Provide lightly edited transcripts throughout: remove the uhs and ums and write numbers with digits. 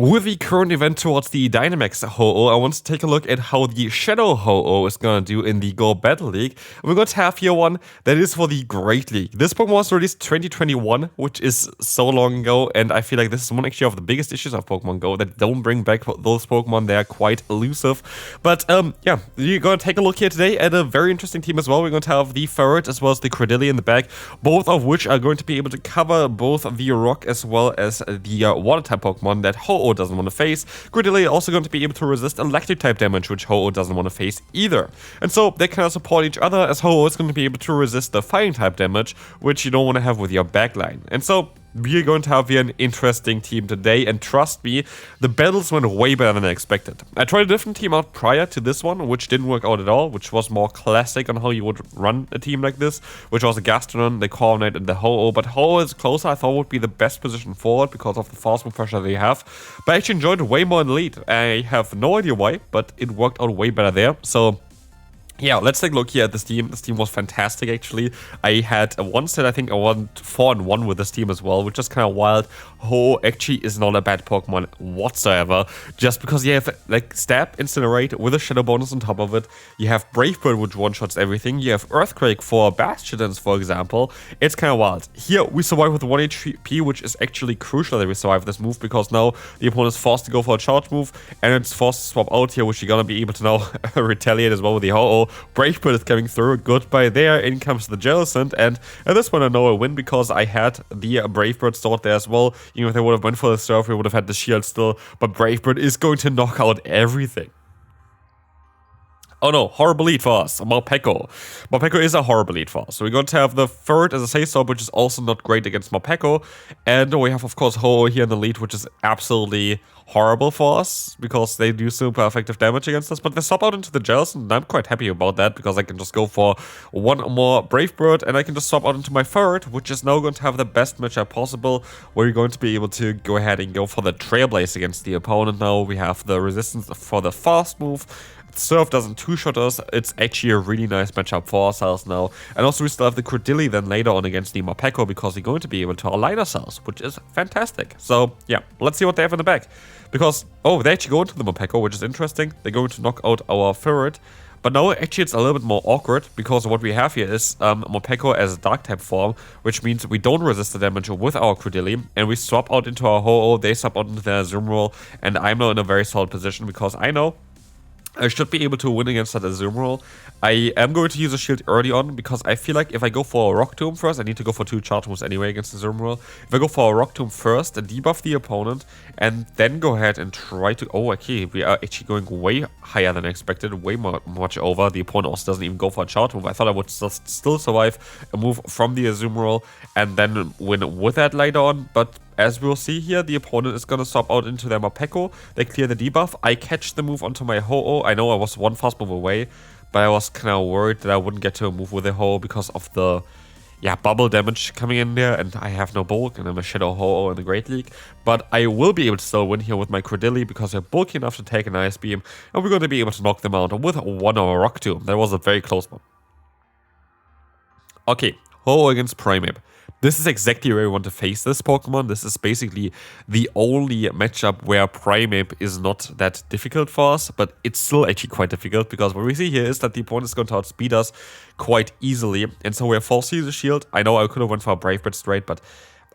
With the current event towards the Dynamax Ho-Oh, I want to take a look at how the Shadow Ho-Oh is going to do in the Go Battle League. And we're going to have here one that is for the Great League. This Pokemon was released 2021, which is so long ago, and I feel like this is one actually of the biggest issues of Pokemon Go, that don't bring back those Pokemon. They're quite elusive. But yeah, we're going to take a look here today at a very interesting team as well. We're going to have the Ferret as well as the Credilli in the back, both of which are going to be able to cover both the Rock as well as the Water-type Pokemon that Ho-Oh doesn't want to face. Credilli also going to be able to resist Electric-type damage, which Ho-Oh doesn't want to face either. And so they kind of support each other, as Ho-Oh is going to be able to resist the Fighting-type damage, which you don't want to have with your backline. And so we're going to have here an interesting team today, and trust me, the battles went way better than I expected. I tried a different team out prior to this one, which didn't work out at all, which was more classic on how you would run a team like this, which was a Gastrodon, the Corviknight, and the Ho-Oh. But Ho-Oh is closer, I thought would be the best position forward because of the fast move pressure they have. But I actually enjoyed it way more in the lead. I have no idea why, but it worked out way better there. So yeah, let's take a look here at this team. This team was fantastic, actually. I had one set, I think I won 4-1 with this team as well, which is kind of wild. Ho actually is not a bad Pokemon whatsoever, just because you have like Stab, Incinerate with a Shadow bonus on top of it. You have Brave Bird, which one-shots everything. You have Earthquake for Bastions, for example. It's kind of wild. Here, we survive with 1 HP, which is actually crucial that we survive this move, because now the opponent is forced to go for a charge move, and it's forced to swap out here, which you're gonna be able to now retaliate as well with the Ho-Oh. Brave Bird is coming through, goodbye there, in comes the Jellicent, and at this point I know I win because I had the Brave Bird stored there as well. Even if they would have went for the Surf, we would have had the shield still, but Brave Bird is going to knock out everything. Oh no, horrible lead for us, Morpeko. Morpeko is a horrible lead for us. So we're going to have the Ferret as a Safe Swap, which is also not great against Morpeko. And we have, of course, Ho-Oh here in the lead, which is absolutely horrible for us, because they do super effective damage against us. But they swap out into the Jellicent, and I'm quite happy about that, because I can just go for one more Brave Bird, and I can just swap out into my Ferret, which is now going to have the best matchup possible, where you're going to be able to go ahead and go for the Trailblaze against the opponent. Now we have the resistance for the fast move. Surf doesn't two-shot us. It's actually a really nice matchup for ourselves now. And also we still have the Credilli then later on against the Morpeko, because we're going to be able to align ourselves, which is fantastic. So yeah, let's see what they have in the back. Because, oh, they actually go into the Morpeko, which is interesting. They're going to knock out our Ferret. But now actually it's a little bit more awkward, because what we have here is Morpeko as a Dark-type form, which means we don't resist the damage with our Credilli, and we swap out into our Ho-Oh, they swap out into their Azumarill, and I'm now in a very solid position, because I know I should be able to win against that Azumarill. I am going to use a shield early on, because I feel like if I go for a Rock Tomb first, I need to go for 2 charge moves anyway against Azumarill. If I go for a Rock Tomb first and debuff the opponent, and then go ahead and try to... Oh, okay, we are actually going way higher than expected, way much over. The opponent also doesn't even go for a charge move. I thought I would still survive a move from the Azumarill and then win with that later on, but as we'll see here, the opponent is going to swap out into their Morpeko. They clear the debuff. I catch the move onto my Ho-Oh. I know I was one fast move away, but I was kind of worried that I wouldn't get to a move with the Ho-Oh because of the bubble damage coming in there, and I have no bulk, and I'm a Shadow Ho-Oh in the Great League. But I will be able to still win here with my Credilli, because they're bulky enough to take an Ice Beam, and we're going to be able to knock them out with one or a Rock Tomb. That was a very close one. Okay, Ho-Oh against Primeape. This is exactly where we want to face this Pokemon. This is basically the only matchup where Primeape is not that difficult for us, but it's still actually quite difficult, because what we see here is that the opponent is going to outspeed us quite easily, and so we're forced to use a shield. I know I could have went for a Brave Bird straight, but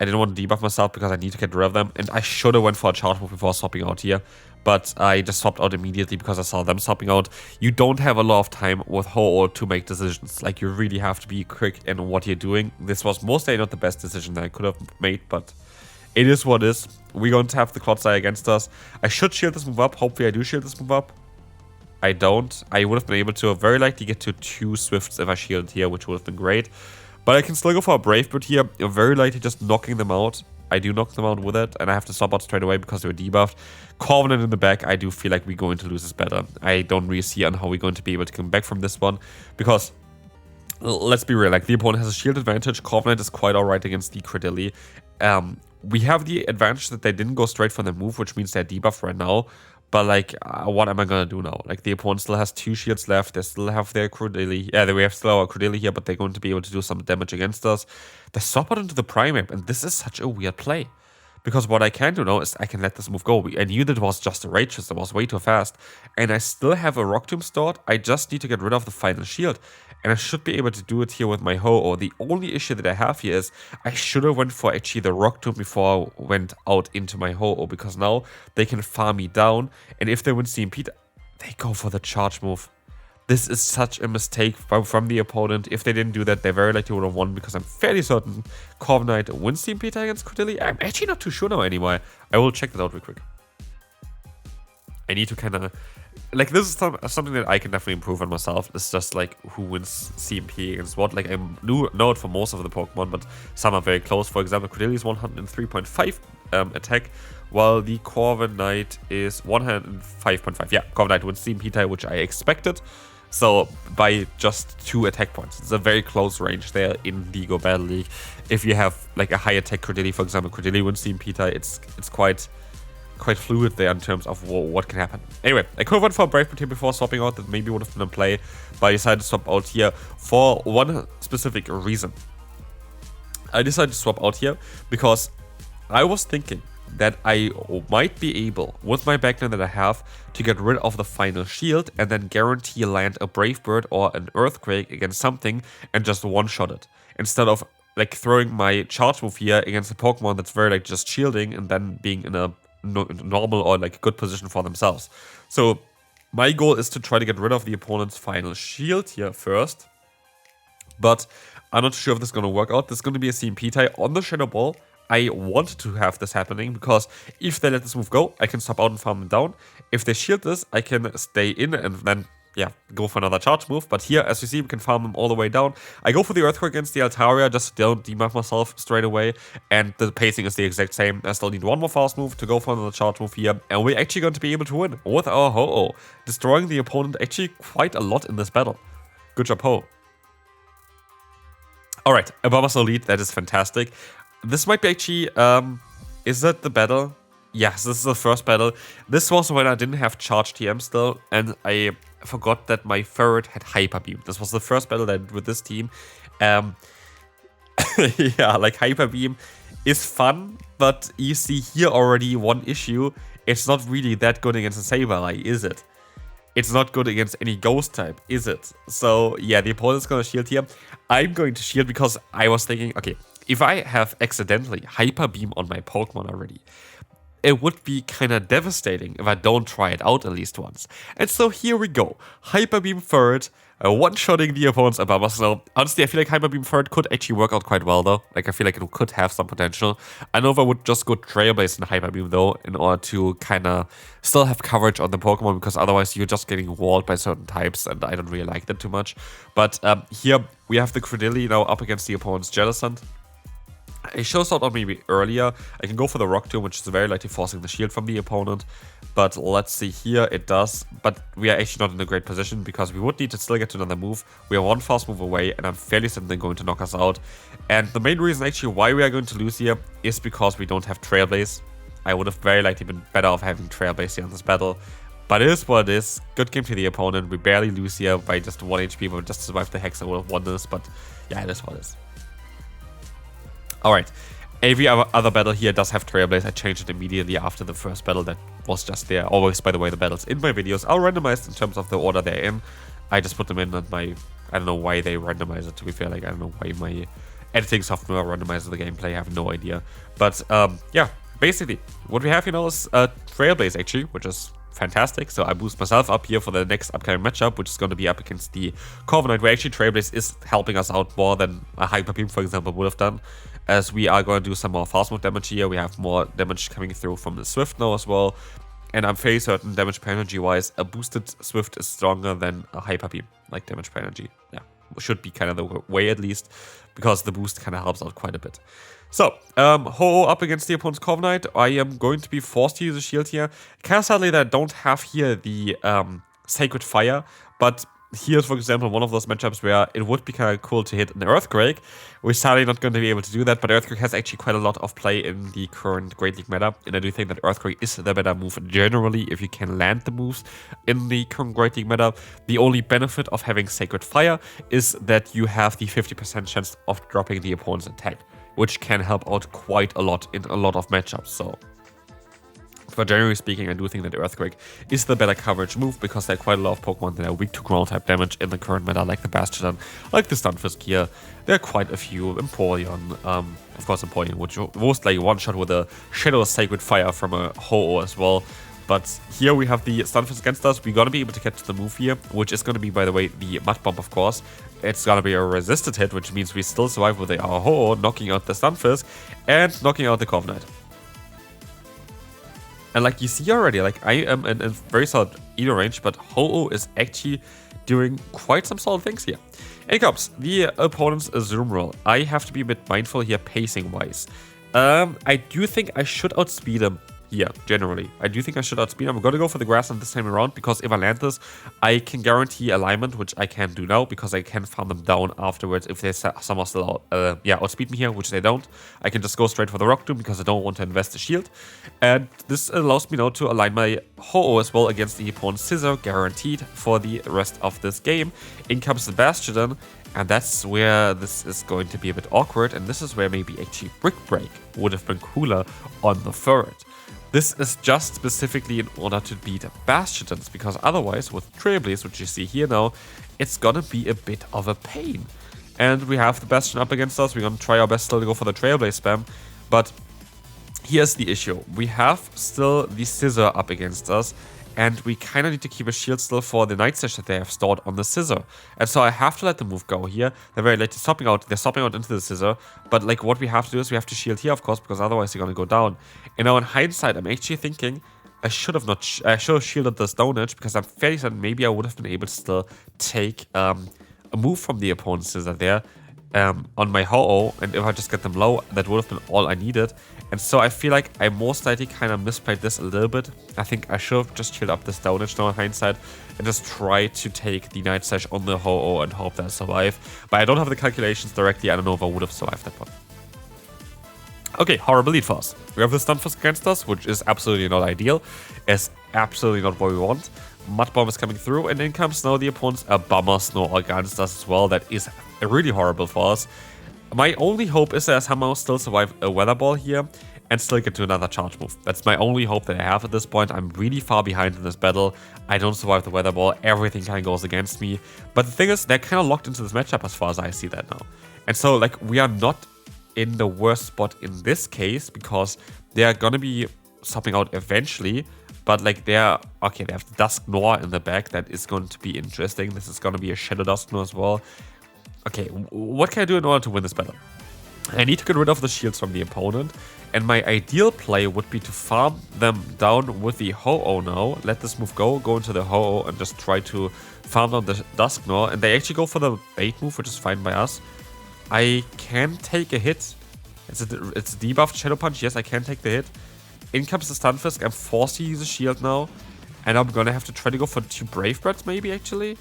I didn't want to debuff myself because I need to get rid of them, and I should have went for a charge move before swapping out here, but I just swapped out immediately because I saw them swapping out. You don't have a lot of time with Ho-Oh to make decisions. Like, you really have to be quick in what you're doing. This was mostly not the best decision that I could have made, but it is what it is. We're going to have the Clodsire against us. I should shield this move up. Hopefully I do shield this move up. I don't. I would have been able to very likely get to 2 Swifts if I shielded here, which would have been great. But I can still go for a Brave Bird here, very likely just knocking them out. I do knock them out with it, and I have to swap out straight away because they were debuffed. Corviknight in the back, I do feel like we're going to lose this battle. I don't really see on how we're going to be able to come back from this one, because let's be real, like, the opponent has a shield advantage. Corviknight is quite alright against the Credilli. We have the advantage that they didn't go straight for the move, which means they're debuffed right now. But, like, what am I going to do now? Like, the opponent still has 2 shields left. They still have their Credilli. Yeah, we have still our Credilli here, but they're going to be able to do some damage against us. They swap out into the Primeape, and this is such a weird play. Because what I can do now is I can let this move go. I knew that it was just a Rage System, it was way too fast. And I still have a Rock Tomb stored, I just need to get rid of the final shield. And I should be able to do it here with my Ho-Oh. The only issue that I have here is I should have went for actually the Rock Tomb before I went out into my Ho-Oh. Because now they can farm me down. And if they win CMP, they go for the charge move. This is such a mistake from the opponent. If they didn't do that, they very likely would have won, because I'm fairly certain Corviknight wins Team Peter against Cordilli. I'm actually not too sure now anymore. I will check that out real quick. I need to kind of... Like, this is something that I can definitely improve on myself. It's just, like, who wins CMP against what. Like, I know it for most of the Pokemon, but some are very close. For example, Cordilli is 103.5 attack, while the Corviknight is 105.5. Yeah, Corviknight wins CMP tie, which I expected. So, by just 2 attack points. It's a very close range there in the Go Battle League. If you have, like, a high attack Cordilli, for example, Cordilli wins Team Peter, it's quite fluid there in terms of what can happen. Anyway, I could have went for a Brave Bird here before swapping out. That maybe would have been in play, but I decided to swap out here for one specific reason. I decided to swap out here because I was thinking that I might be able, with my backline that I have, to get rid of the final shield and then guarantee land a Brave Bird or an Earthquake against something and just one-shot it. Instead of like throwing my charge move here against a Pokemon that's very like just shielding and then being in a normal or like good position for themselves. So my goal is to try to get rid of the opponent's final shield here first. But I'm not sure if this is going to work out. This is going to be a CMP tie on the Shadow Ball. I want to have this happening because if they let this move go, I can stop out and farm them down. If they shield this, I can stay in and then, yeah, go for another charge move. But here, as you see, we can farm them all the way down. I go for the Earthquake against the Altaria, just don't debuff myself straight away. And the pacing is the exact same. I still need one more fast move to go for another charge move here. And we're actually going to be able to win with our Ho-Oh, destroying the opponent actually quite a lot in this battle. Good job, Ho. Alright, a Bulbasaur lead, that is fantastic. This might be actually, is that the battle? Yes, this is the first battle. This was when I didn't have Charge TM still, and I forgot that my ferret had Hyper Beam. This was the first battle that I did with this team. Yeah, like Hyper Beam is fun, but you see here already one issue. It's not really that good against a Sableye, is it? It's not good against any Ghost type, is it? So yeah, the opponent's gonna shield here. I'm going to shield because I was thinking, okay, if I have accidentally Hyper Beam on my Pokemon already, it would be kind of devastating if I don't try it out at least once. And so here we go. Hyper Beam Ferret, one-shotting the opponent's Bulbasaur. Honestly, I feel like Hyper Beam Ferret could actually work out quite well though. Like I feel like it could have some potential. I know if I would just go Trailblaze and Hyper Beam though, in order to kind of still have coverage on the Pokemon, because otherwise you're just getting walled by certain types and I don't really like that too much. But here we have the Cordilli now up against the opponent's Jellicent. It shows out on me earlier. I can go for the Rock Tomb, which is very likely forcing the shield from the opponent. But let's see here, it does. But we are actually not in a great position because we would need to still get to another move. We are one fast move away and I'm fairly certain they're going to knock us out. And the main reason actually why we are going to lose here is because we don't have Trailblaze. I would have very likely been better off having Trailblaze here in this battle. But it is what it is. Good game to the opponent. We barely lose here by just 1 HP, but we just survived the Hex and would have won this. But yeah, it is what it is. Alright, every other battle here does have Trailblaze. I changed it immediately after the first battle that was just there. Always, by the way, the battles in my videos are randomized in terms of the order they're in. I just put them in and I don't know why they randomize it, to be fair. Like, I don't know why my editing software randomizes the gameplay. I have no idea. But, yeah, basically, what we have here now is Trailblaze, actually, which is fantastic. So I boost myself up here for the next upcoming matchup, which is going to be up against the Corviknight, where actually Trailblaze is helping us out more than a Hyper Beam, for example, would have done, as we are going to do some more fast move damage here. We have more damage coming through from the Swift now as well, and I'm fairly certain damage per energy wise, a boosted Swift is stronger than a Hyper Beam, like damage per energy. Yeah, should be kind of the way at least, because the boost kind of helps out quite a bit. So, Ho-Oh up against the opponent's Corviknight. I am going to be forced to use a shield here. Kind of sadly that I don't have here the Sacred Fire, but here's, for example, one of those matchups where it would be kind of cool to hit an Earthquake. We're sadly not going to be able to do that, but Earthquake has actually quite a lot of play in the current Great League meta, and I do think that Earthquake is the better move generally if you can land the moves in the current Great League meta. The only benefit of having Sacred Fire is that you have the 50% chance of dropping the opponent's attack. which can help out quite a lot in a lot of matchups. So, but generally speaking, I do think that Earthquake is the better coverage move because there are quite a lot of Pokemon that are weak to ground type damage in the current meta, like the Bastion, like the Stunfisk here. There are quite a few. Empoleon, of course, Empoleon, which most like one shot with a Shadow Sacred Fire from a Ho-Oh as well. But here we have the Stunfisk against us. We're gonna be able to get to the move here, which is gonna be, by the way, the Mud Bomb, of course. It's gonna be a resisted hit, which means we still survive with our Ho-Oh, knocking out the Stunfisk and knocking out the Corviknight. And like you see already, like I am in a very solid Edo range, but Ho-Oh is actually doing quite some solid things here. And comes the opponent's Zoom roll. I have to be a bit mindful here pacing wise. I do think I should outspeed him here, generally. I do think I should outspeed him. I'm gonna go for the Grassland this time around because if I land this, I can guarantee alignment, which I can't do now because I can farm them down afterwards if they somehow still outspeed me here, which they don't. I can just go straight for the Rock Tomb because I don't want to invest the shield. And this allows me now to align my Ho-Oh as well against the opponent's Scissor, guaranteed for the rest of this game. In comes the Bastion, and that's where this is going to be a bit awkward, and this is where maybe actually Brick Break would have been cooler on the turret. This is just specifically in order to beat Bastions, because otherwise with Trailblaze, which you see here now, it's gonna be a bit of a pain. And we have the Bastion up against us. We're gonna try our best still to go for the Trailblaze spam, but here's the issue. We have still the Scissor up against us, and we kind of need to keep a shield still for the Night Sash that they have stored on the Scissor. And so I have to let the move go here. They're very late to stopping out. They're stopping out into the Scissor. But like what we have to do is we have to shield here, of course, because otherwise they're going to go down. And now in hindsight, I'm actually thinking I should have shielded this down edge because I'm fairly certain maybe I would have been able to still take a move from the opponent's Scissor there. On my Ho-Oh, and if I just get them low, that would have been all I needed. And so I feel like I most likely kind of misplayed this a little bit. I think I should have just chilled up this downage now in hindsight and just try to take the Night Sash on the Ho-Oh and hope that I survive. But I don't have the calculations directly. I don't know if I would have survived that one. Okay, horrible lead for us. We have the Stunfisk against us, which is absolutely not ideal. It's absolutely not what we want. Mud Bomb is coming through, and in comes now the opponent's Bummer Snow against us as well. That is really horrible for us. My only hope is that I somehow still survive a Weather Ball here and still get to another charge move. That's my only hope that I have at this point. I'm really far behind in this battle. I don't survive the Weather Ball. Everything kind of goes against me. But the thing is, they're kind of locked into this matchup as far as I see that now. And so, like, we are not in the worst spot in this case because they are going to be stopping out eventually. But like they have the Dusknoir in the back. That is going to be interesting. This is going to be a Shadow Dusknoir as well. Okay, what can I do in order to win this battle? I need to get rid of the shields from the opponent. And my ideal play would be to farm them down with the Ho-Oh now. Let this move go into the Ho-Oh and just try to farm down the Dusknoir. And they actually go for the bait move, which is fine by us. I can take a hit. It's a debuffed Shadow Punch. Yes, I can take the hit. In comes the Stunfisk. I'm forced to use a shield now. And I'm gonna have to try to go for 2 Brave Birds, maybe, actually.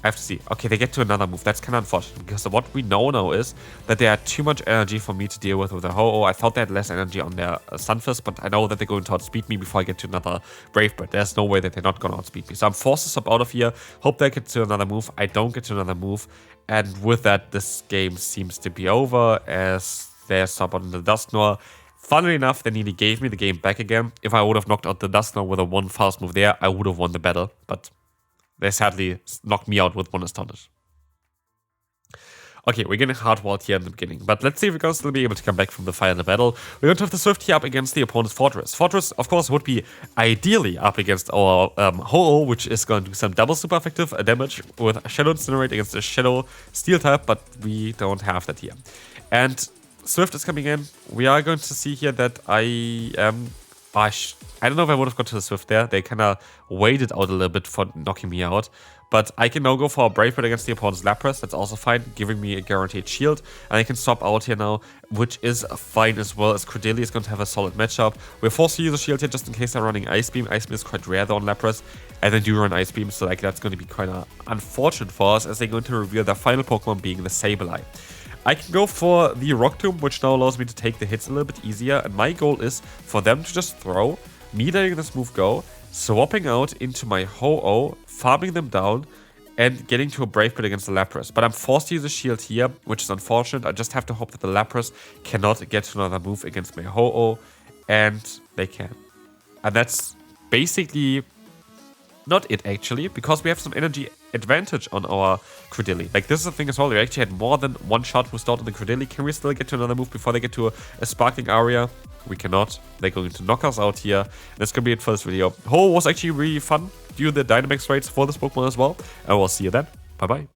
I have to see. Okay, they get to another move. That's kind of unfortunate, because what we know now is that they had too much energy for me to deal with the Ho-Oh. I thought they had less energy on their Stunfisk, but I know that they're going to outspeed me before I get to another Brave Bird. There's no way that they're not going to outspeed me. So I'm forced to stop out of here. Hope they get to another move. I don't get to another move. And with that, this game seems to be over as they stop on the Dusknoir. Funnily enough, they nearly gave me the game back again. If I would have knocked out the Dusknoir with a 1 fast move there, I would have won the battle. But they sadly knocked me out with 1 Astonish. Okay, we're getting hardwalled here in the beginning, but let's see if we're going to still be able to come back from the final battle. We're going to have the Swift here up against the opponent's Fortress. Fortress, of course, would be ideally up against our Ho-Oh, which is going to do some double super effective damage with Shadow Incinerate against a Shadow Steel type, but we don't have that here. And Swift is coming in. We are going to see here that I don't know if I would have got to the Swift there. They kind of waited out a little bit for knocking me out. But I can now go for a Brave Bird against the opponent's Lapras. That's also fine, giving me a guaranteed shield. And I can swap out here now, which is fine as well, as Cordelia is going to have a solid matchup. We're forced to use a shield here just in case they're running Ice Beam. Ice Beam is quite rare though on Lapras. And they do run Ice Beam, so like that's going to be kind of unfortunate for us as they're going to reveal their final Pokemon being the Sableye. I can go for the Rock Tomb, which now allows me to take the hits a little bit easier. And my goal is for them to just throw, me letting this move go, swapping out into my Ho-Oh, farming them down, and getting to a Brave Bird against the Lapras. But I'm forced to use a shield here, which is unfortunate. I just have to hope that the Lapras cannot get to another move against my Ho-Oh, and they can. And that's basically not it, actually, because we have some energy advantage on our Credilli. Like, this is the thing as well, we actually had more than one shot restored on the Credilli. Can we still get to another move before they get to a Sparkling Aria? We cannot. They're going to knock us out here. That's going to be it for this video. Ho was actually really fun. Do the Dynamax raids for this Pokemon as well. And we'll see you then. Bye-bye.